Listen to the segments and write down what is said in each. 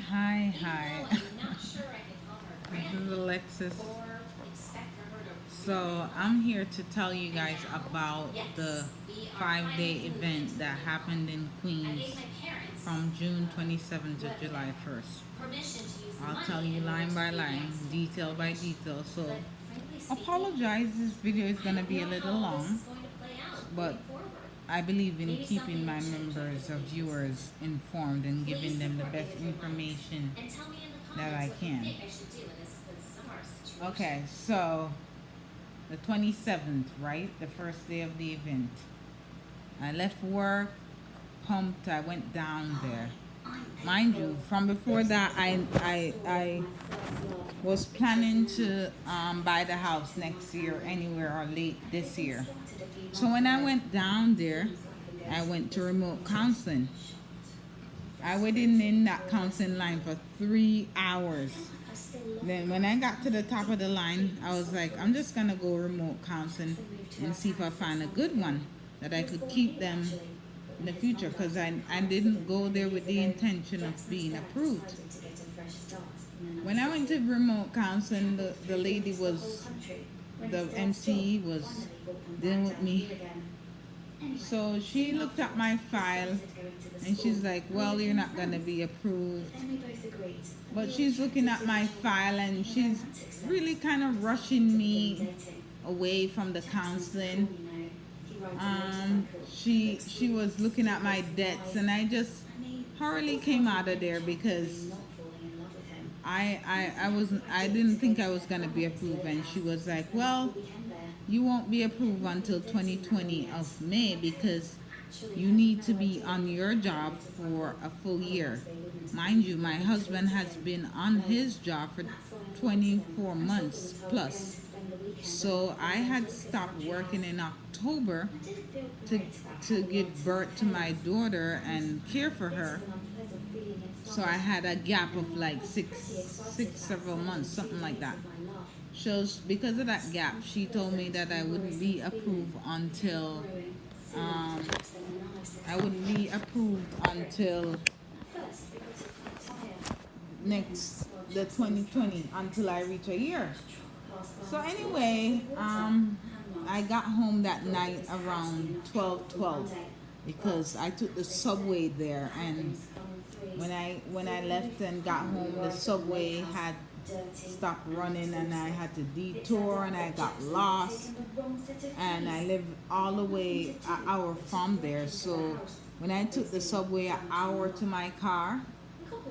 Hi. This is Alexis. So I'm here to tell you guys about the 5 day event that happened in Queens from June 27th to July 1st. I'll tell you line by line, detail by detail. So apologize, this video is going to be a little long, but I believe in keeping my members or viewers informed and giving them the best information that I can. Okay, so the 27th, right? The first day of the event. I left work, pumped, I went down there. Mind you, from before that, I was planning to buy the house next year, anywhere or late this year. So when I went down there, I went to remote counseling. I waited in that counseling line for 3 hours. Then when I got to the top of the line, I was like, I'm just gonna go remote counseling and see if I find a good one that I could keep them in the future, because I didn't go there with the intention of being approved. When I went to remote counseling, the lady was, the MC was dealing with me. So she looked at my file and she's like, well, you're not going to be approved. But she's looking at my file and she's really kind of rushing me away from the counseling. She was looking at my debts, and I just hurriedly came out of there because I didn't think I was gonna be approved. And she was like, well, you won't be approved until 2020 of May, because you need to be on your job for a full year. Mind you, my husband has been on his job for 24 months plus. So I had stopped working in October to give birth to my daughter and care for her. So I had a gap of like several months, something like that. So because of that gap, she told me that I wouldn't be approved until next the 2020, until I reach a year. So anyway, I got home that night around 12:12 because I took the subway there, and when I left and got home, the subway had stopped running and I had to detour and I got lost, and I live all the way an hour from there. So when I took the subway an hour to my car,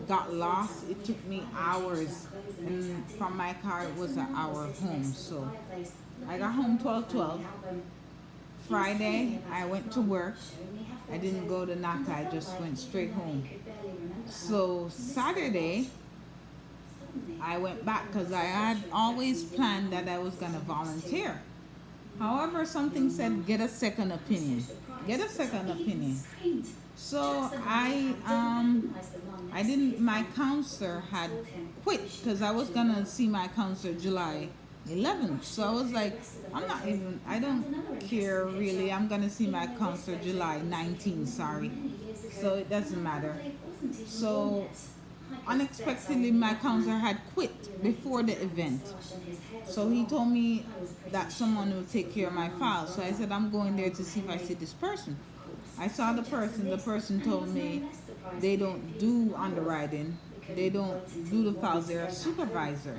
got lost, it took me hours, and from my car it was an hour home. So I got home 12:12. Friday I went to work. I didn't go to Naka, I just went straight home. So Saturday I went back because I had always planned that I was going to volunteer. However, something said get a second opinion. Get a second opinion. So I didn't, my counselor had quit because I was going to see my counselor July 11th. So I was like, I don't care really. I'm going to see my counselor July 19th, sorry. So it doesn't matter. So unexpectedly, my counselor had quit before the event. So he told me that someone will take care of my file. So I said, I'm going there to see if I see this person. I saw the person. The person told me they don't do underwriting. They don't do the files. They're a supervisor.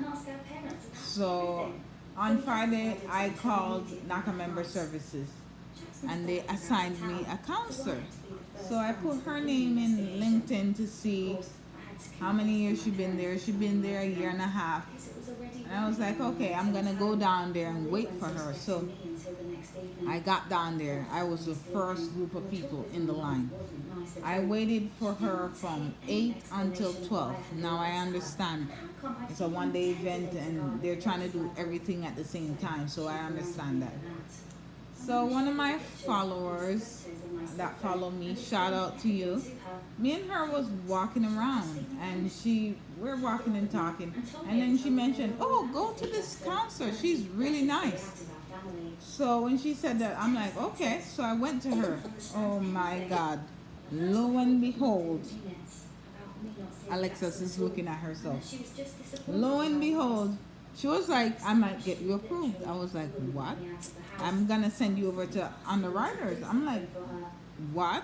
So on Friday, I called NACA Member Services and they assigned me a counselor. So I put her name in LinkedIn to see how many years she'd been there. She'd been there a year and a half. And I was like, okay, I'm going to go down there and wait for her. So I got down there. I was the first group of people in the line. I waited for her from 8 until 12. Now I understand it's a one-day event and they're trying to do everything at the same time. So I understand that. So one of my followers that follow me, shout out to you. Me and her was walking around and we're walking and talking, and then she mentioned, oh, go to this counselor, she's really nice. So when she said that, I'm like, okay. So I went to her. Oh my God, lo and behold, Alexis is looking at herself. Lo and behold, she was like, I might get you approved. I was like, what? I'm gonna send you over to underwriters. I'm like, what?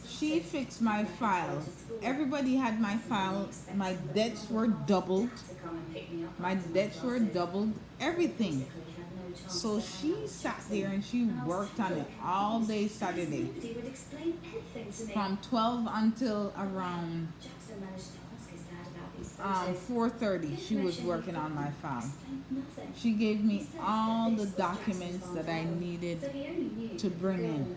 She fixed my file. Everybody had my file. My debts were doubled. My debts were doubled. Everything. So she sat there and she worked on it all day Saturday. From 12 until around 4:30 she was working on my file. She gave me all the documents that I needed to bring in.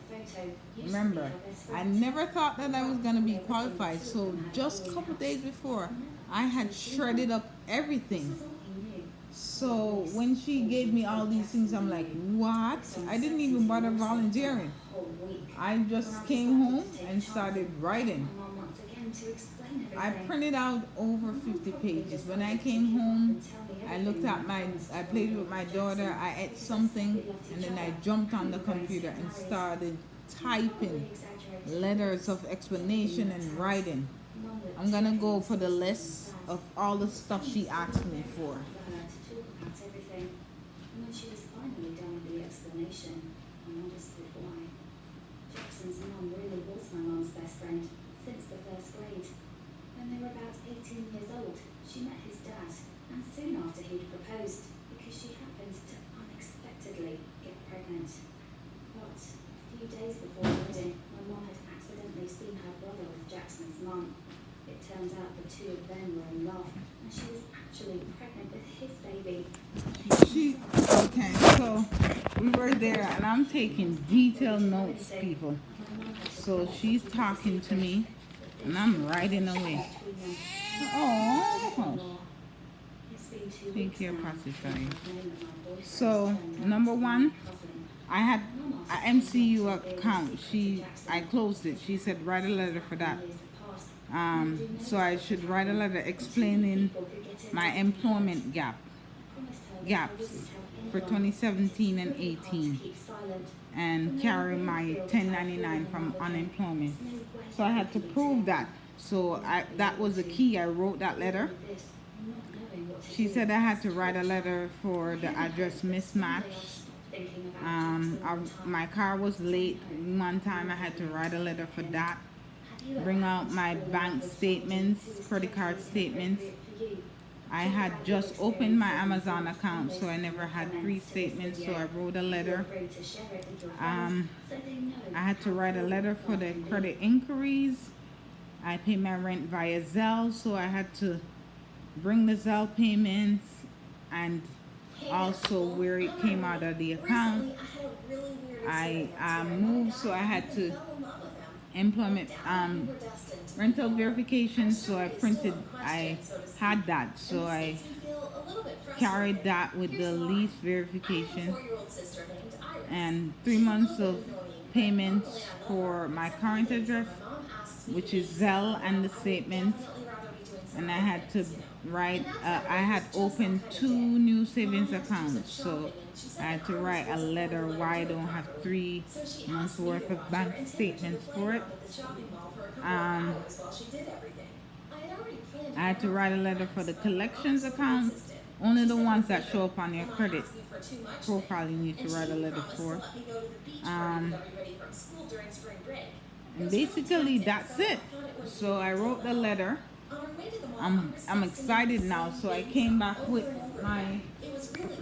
Remember, I never thought that I was going to be qualified, so just a couple days before I had shredded up everything. So when she gave me all these things, I'm like, what? I didn't even bother volunteering. I just came home and started writing. I printed out over 50 pages. When I came home, I played with my daughter, I ate something, and then I jumped on the computer and started typing letters of explanation and writing. I'm gonna go for the list of all the stuff she asked me for. She was finally done with the explanation, I understood why. Jackson's mum really was my mum's best friend since the first grade. When they were about 18 years old, she met his dad, and soon after he'd proposed, because she happened to unexpectedly get pregnant. But a few days before the wedding, my mum had accidentally seen her brother with Jackson's mum. It turned out the two of them were in love, and she was actually pregnant with his baby. Okay, so we were there, and I'm taking detailed notes, people. So she's talking to me, and I'm writing away. Oh, take care, Pastor. Sorry. So number one, I had an MCU account. I closed it. She said write a letter for that. So I should write a letter explaining my employment gaps for 2017 and 18, and carry my 1099 from unemployment. So I had to prove that. So that was the key. I wrote that letter. She said I had to write a letter for the address mismatch. My car was late one time. I had to write a letter for that. Bring out my bank statements, credit card statements. I had just opened my Amazon account, so I never had 3 statements, so I wrote a letter. I had to write a letter for the credit inquiries. I pay my rent via Zelle, so I had to bring the Zelle payments and also where it came out of the account. I moved, so I had to employment rental verification, so I had that, so I carried that with the lease verification, and 3 months of payments for my current address, which is Zelle, and the statement. And I had to write I had opened 2 new savings accounts, so I had to write a letter why I don't have 3 months worth of bank statements for it. I had to write a letter for the collections account, only the ones that show up on your credit profile you need to write a letter for. And basically that's it. So I wrote the letter. I'm excited now, so I came back with my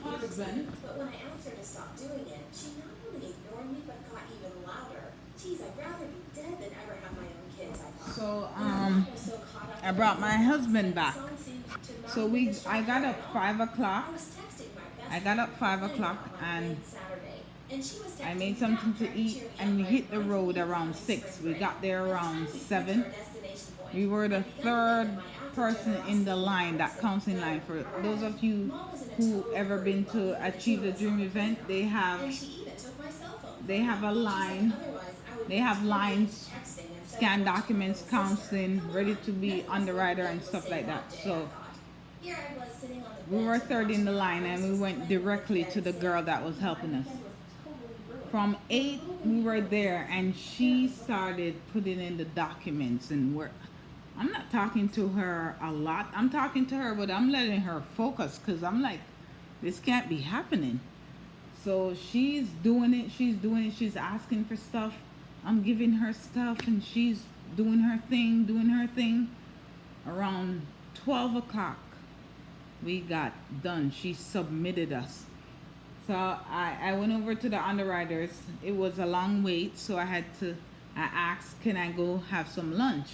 husband. But when I asked her to stop doing it, she not only ignored me but got even louder. Geez, I'd rather be dead than ever have my own kids, I thought. So I brought my husband back. So I got up 5 o'clock. I got up 5 o'clock and I made something to eat, and we hit the road around 6. We got there around 7. We were the 3rd person in the line, that counseling line. For those of you who ever been to Achieve the Dream event, they have a line. They have lines, scan documents, counseling, ready to be underwriter and stuff like that. So we were 3rd in the line, and we went directly to the girl that was helping us. From 8 we were there, and she started putting in the documents and work. I'm not talking to her a lot. I'm talking to her, but I'm letting her focus because I'm like, this can't be happening. So she's doing it. She's doing it. She's asking for stuff. I'm giving her stuff, and she's doing her thing, doing her thing. Around 12 o'clock, we got done. She submitted us. So I went over to the underwriters. It was a long wait, so I asked, can I go have some lunch?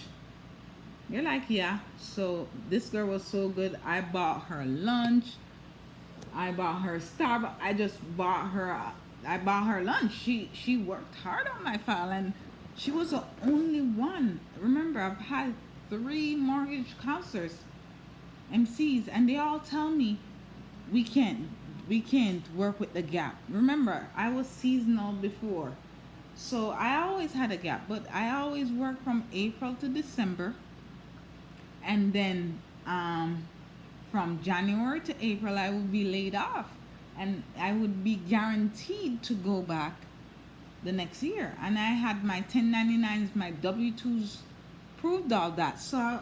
They're like, yeah. So this girl was so good. I bought her lunch. I bought her Starbucks. I bought her lunch. She worked hard on my file, and she was the only one. Remember, I've had 3 mortgage counselors, MCs, and they all tell me we can't we can't work with the gap. Remember, I was seasonal before. So I always had a gap, but I always worked from April to December, and then from January to April I would be laid off, and I would be guaranteed to go back the next year. And I had my 1099s, my W2s proved all that. So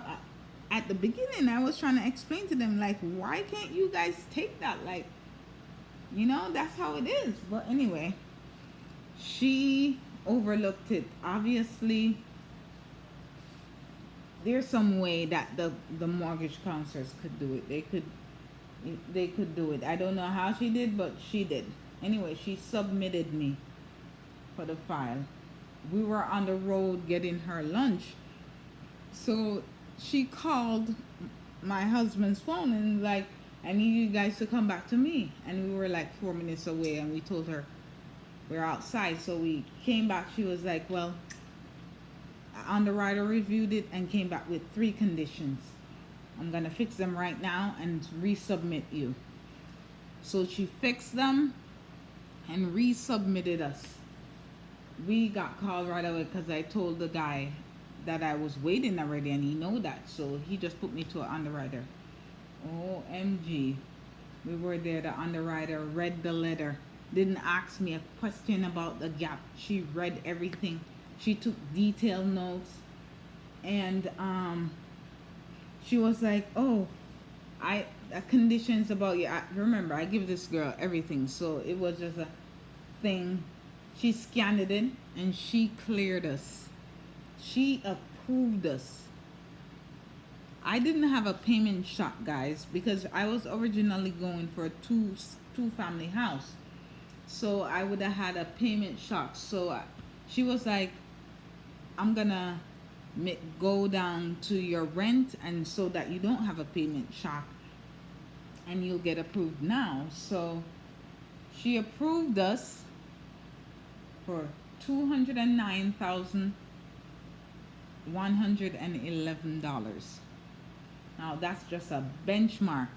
at the beginning I was trying to explain to them, like, why can't you guys take that? Like, that's how it is. But anyway, she overlooked it. Obviously, there's some way that the mortgage counselors could do it. They could do it. I don't know how she did, but she did. Anyway, she submitted me for the file. We were on the road getting her lunch, so she called my husband's phone and like, I need you guys to come back to me. And we were like 4 minutes away, and we told her we're outside. So we came back. She was like, well, underwriter reviewed it and came back with 3 conditions. I'm gonna fix them right now and resubmit you. So she fixed them and resubmitted us. We got called right away because I told the guy that I was waiting already, and he know that, so he just put me to an underwriter. OMG. We were there. The underwriter read the letter, didn't ask me a question about the gap. She read everything. She took detailed notes, and she was like, oh, conditions about you. Remember, I give this girl everything, so it was just a thing. She scanned it in, and she cleared us. She approved us. I didn't have a payment shock, guys, because I was originally going for a two family house. So I would have had a payment shock. So she was like, I'm gonna go down to your rent, and so that you don't have a payment shock, and you'll get approved now. So she approved us for $209,111. Now that's just a benchmark.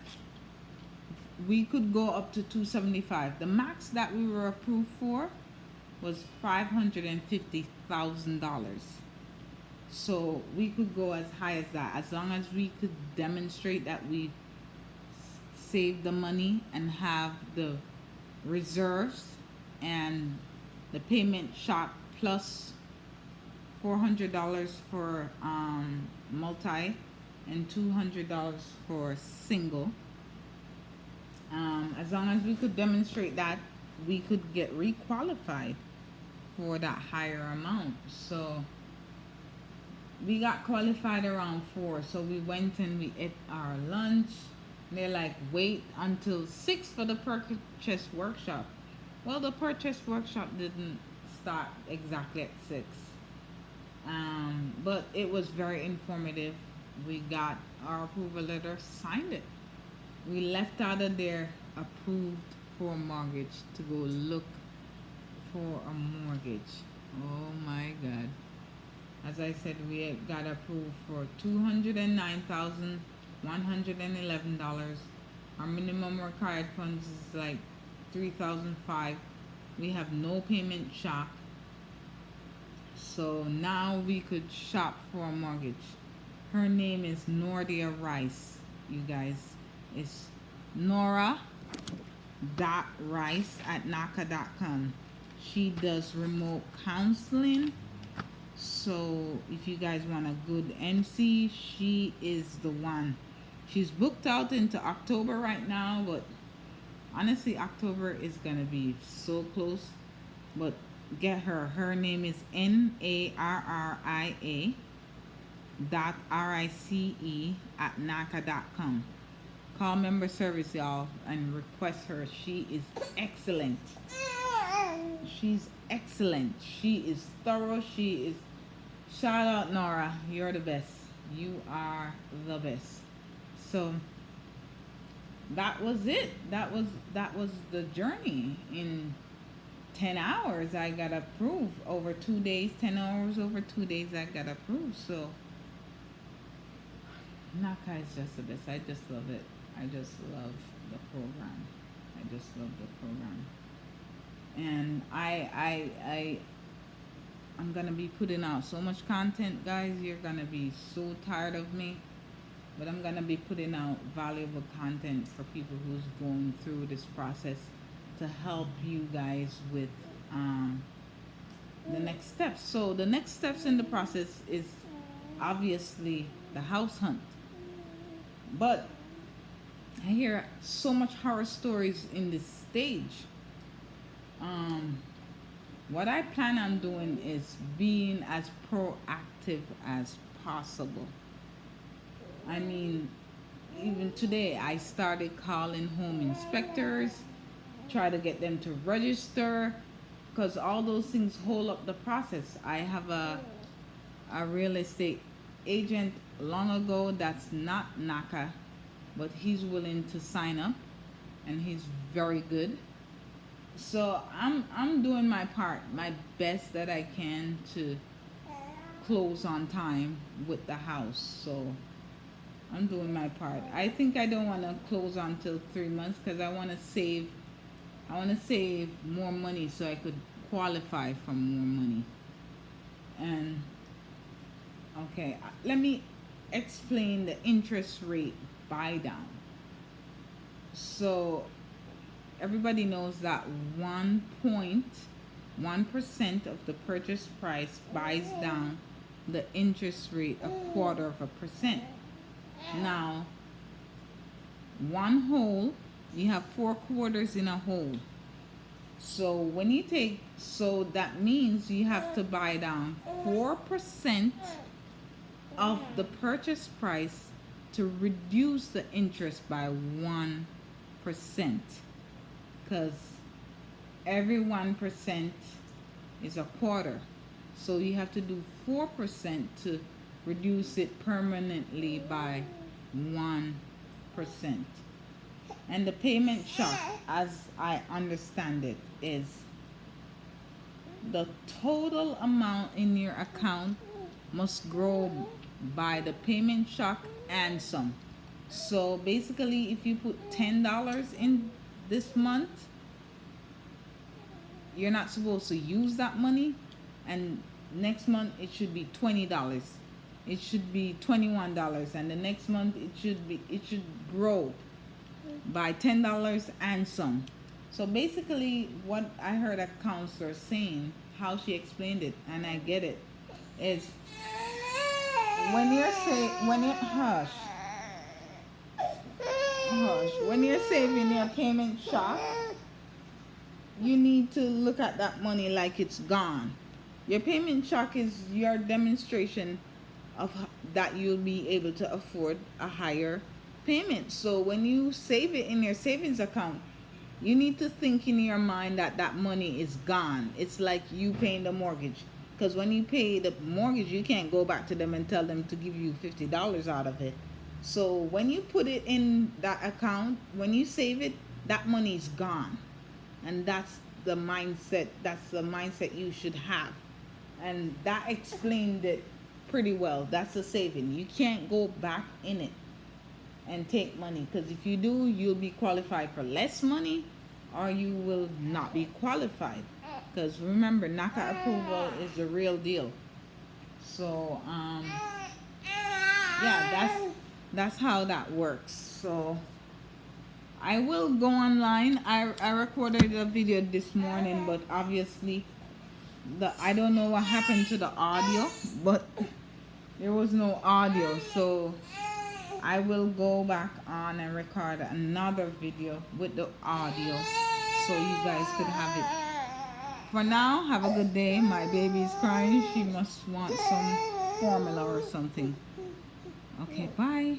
We could go up to 275. The max that we were approved for was $550,000. So we could go as high as that, as long as we could demonstrate that we saved the money and have the reserves and the payment shock plus $400 for multi and $200 for single. As long as we could demonstrate that, we could get requalified for that higher amount. So we got qualified around 4. So we went and we ate our lunch. They're like, wait until 6 for the purchase workshop. Well, the purchase workshop didn't start exactly at 6. But it was very informative. We got our approval letter, signed it. We left out of there approved for a mortgage to go look for a mortgage. Oh my God. As I said, we got approved for $209,111. Our minimum required funds is like $3,500. We have no payment shock. So now we could shop for a mortgage. Her name is Nordia Rice, you guys. It's Nora.rice@naka.com. She does remote counseling. So if you guys want a good MC, she is the one. She's booked out into October right now, but honestly, October is gonna be so close. But get her. Her name is NARRIA .RICE at NACA.com. Call member service, y'all, and request her. She is excellent. She's excellent. She is thorough. She is. Shout out Nora. You're the best. You are the best. So that was it. That was the journey. In 10 hours I got approved. Over 2 days, 10 hours over 2 days I got approved. So NACA is just the best. I just love it. I just love the program. I just love the program. And I'm gonna be putting out so much content, guys. You're gonna be so tired of me. But I'm gonna be putting out valuable content for people who's going through this process to help you guys with the next steps. So the next steps in the process is obviously the house hunt. But I hear so much horror stories in this stage. What I plan on doing is being as proactive as possible. I mean, even today I started calling home inspectors, try to get them to register, because all those things hold up the process. I have a real estate agent long ago that's not NACA, but he's willing to sign up, and he's very good. So I'm doing my part, my best that I can to close on time with the house. So I'm doing my part. I think I don't want to close until 3 months because I want to save. I want to save more money so I could qualify for more money. And okay, let me explain the interest rate buy down. So everybody knows that 1.1% of the purchase price buys down the interest rate 1/4%. Now, one whole, you have 4 quarters in a whole. So when you take, so that means you have to buy down 4% of the purchase price to reduce the interest by 1%. Because every 1% is 1/4. So you have to do 4% to reduce it permanently by 1%. And the payment shock, as I understand it, is the total amount in your account must grow by the payment shock and some. So basically, if you put $10 in this month, you're not supposed to use that money, and next month it should be $20. It should be $21, and the next month it should grow by $10 and some. So basically, what I heard a counselor saying, how she explained it, and I get it, is when you're when you're saving your payment shock, you need to look at that money like it's gone. Your payment shock is your demonstration of that you'll be able to afford a higher payment. So when you save it in your savings account, you need to think in your mind that that money is gone. It's like you paying the mortgage. Because when you pay the mortgage, you can't go back to them and tell them to give you $50 out of it. So when you put it in that account, when you save it, that money is gone. And that's the mindset you should have. And that explained it pretty well. That's a saving. You can't go back in it and take money, because if you do, you'll be qualified for less money, or you will not be qualified. Because remember, NACA approval is the real deal. So yeah, that's how that works. So I will go online. I recorded a video this morning, but obviously I don't know what happened to the audio, but there was no audio, so I will go back on and record another video with the audio so you guys could have it. For now, have a good day. My baby is crying. She must want some formula or something. Okay, bye.